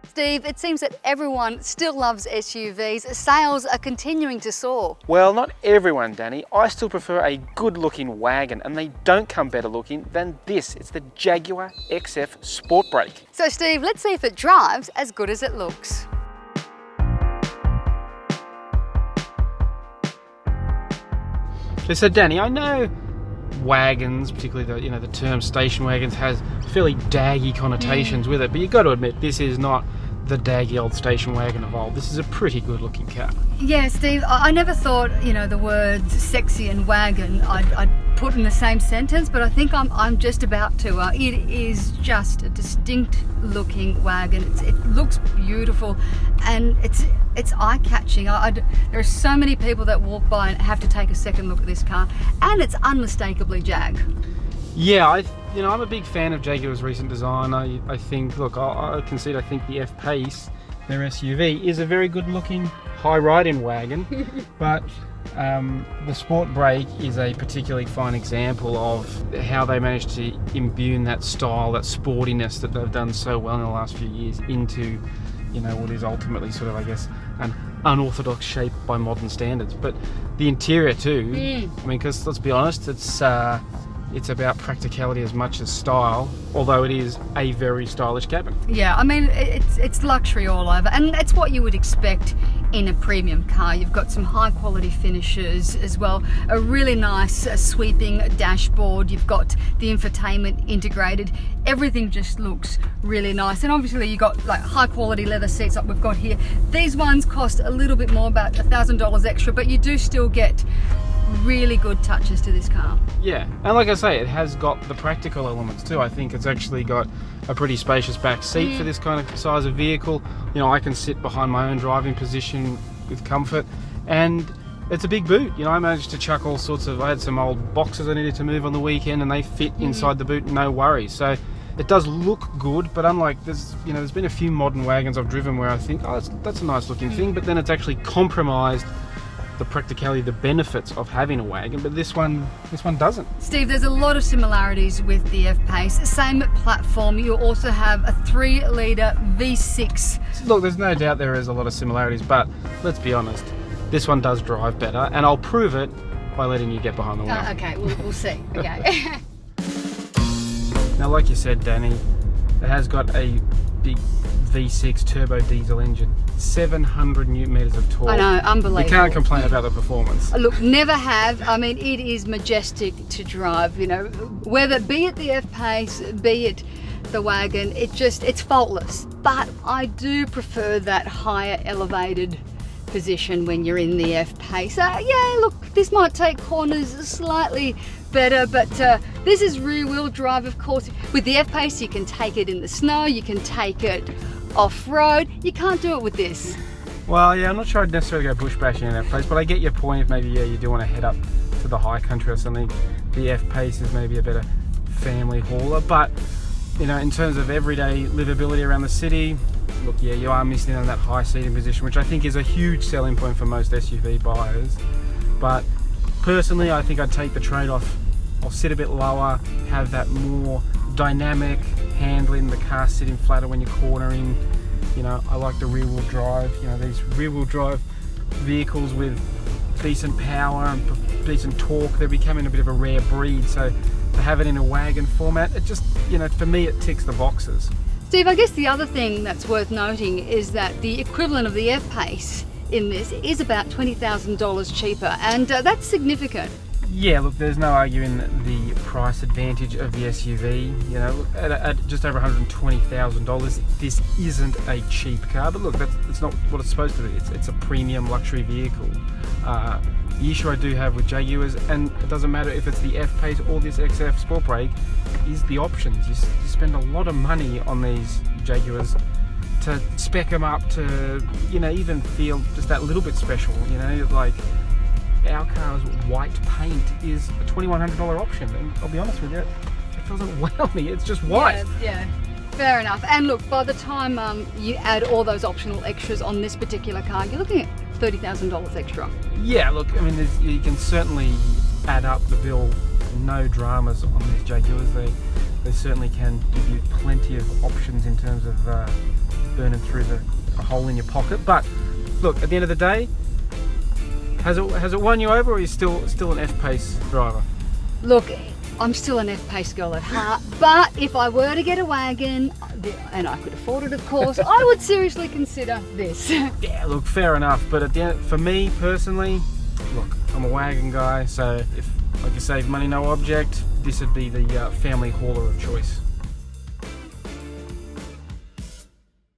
Steve, it seems that everyone still loves SUVs. Sales are continuing to soar. Well, not everyone, Danny. I still prefer a good-looking wagon, and they don't come better looking than this. It's the Jaguar XF Sport Brake. So Steve, let's see if it drives as good as it looks. So Danny, I know wagons, particularly the term station wagons, has fairly daggy connotations with it, but you've got to admit this is not the daggy old station wagon of old. This is a pretty good looking car. Yeah, Steve, I never thought, the words sexy and wagon I'd put in the same sentence, but I think I'm just about to. It is just a distinct looking wagon. It looks beautiful and it's eye-catching. There are so many people that walk by and have to take a second look at this car, and it's unmistakably Jag. Yeah, I'm a big fan of Jaguar's recent design. I think, look, I concede, I think the F-Pace, their SUV, is a very good looking high ride-in wagon, but the Sport Brake is a particularly fine example of how they managed to imbue that style, that sportiness that they've done so well in the last few years into, what is ultimately sort of, I guess, an unorthodox shape by modern standards. But the interior too, because let's be honest, it's about practicality as much as style, although it is a very stylish cabin. Yeah, it's luxury all over, and it's what you would expect in a premium car. You've got some high quality finishes as well, a really nice sweeping dashboard, you've got the infotainment integrated, everything just looks really nice, and obviously you've got like high quality leather seats like we've got here. These ones cost a little bit more, about $1,000 extra, but you do still get really good touches to this car. Yeah, and like I say, it has got the practical elements too. I think it's actually got a pretty spacious back seat for this kind of size of vehicle. I can sit behind my own driving position with comfort, and it's a big boot. I managed to chuck all sorts of, I had some old boxes I needed to move on the weekend, and they fit inside the boot, no worries. So it does look good, but unlike there's been a few modern wagons I've driven where I think, oh, that's a nice looking thing, but then it's actually compromised the practicality, the benefits of having a wagon, but this one doesn't. Steve, there's a lot of similarities with the F-Pace. Same platform, you also have a 3-litre V6. Look, there's no doubt there is a lot of similarities, but let's be honest, this one does drive better, and I'll prove it by letting you get behind the wheel. Okay, we'll see. Okay. Now, like you said, Danny, it has got a big V6 turbo diesel engine, 700 newton meters of torque. I know, unbelievable. You can't complain about the performance. Look, never have. It is majestic to drive, whether be it the F-Pace, be it the wagon, it's faultless. But I do prefer that higher elevated position when you're in the F-Pace. Yeah, look, this might take corners slightly better, but this is rear-wheel drive, of course. With the F-Pace, you can take it in the snow, you can take it off-road. You can't do it with this. Well, yeah, I'm not sure I'd necessarily go bush bashing in that place, but I get your point. If maybe you do want to head up to the high country or something, the F-Pace is maybe a better family hauler. But in terms of everyday livability around the city, look, yeah, you are missing on that high seating position, which I think is a huge selling point for most SUV buyers. But personally, I think I'd take the trade-off. I'll sit a bit lower, have that more dynamic handling, the car sitting flatter when you're cornering. I like the rear-wheel drive. These rear-wheel drive vehicles with decent power and decent torque, they're becoming a bit of a rare breed. So to have it in a wagon format, it just, for me, it ticks the boxes. Steve, I guess the other thing that's worth noting is that the equivalent of the F-Pace in this is about $20,000 cheaper, and that's significant. Yeah, look, there's no arguing the price advantage of the SUV. At just over $120,000, this isn't a cheap car. But look, that's not what it's supposed to be. It's a premium luxury vehicle. The issue I do have with Jaguars, and it doesn't matter if it's the F-Pace or this XF Sport Brake, is the options. You spend a lot of money on these Jaguars to spec them up to, even feel just that little bit special. Like our car's white paint is a $2,100 option, and I'll be honest with you, it doesn't wow me. It's just white. Yeah. Fair enough. And look, by the time you add all those optional extras on this particular car, you're looking at $30,000 extra. Yeah, look, you can certainly add up the bill. No dramas on these Jaguars. They certainly can give you plenty of options in terms of burning through a hole in your pocket. But look, at the end of the day, has it won you over, or are you still an F-Pace driver? Look, I'm still an F-Pace girl at heart, but if I were to get a wagon, and I could afford it, of course, I would seriously consider this. Yeah, look, fair enough. But at the end, for me personally, look, I'm a wagon guy, so if, like you save money, no object, this would be the family hauler of choice.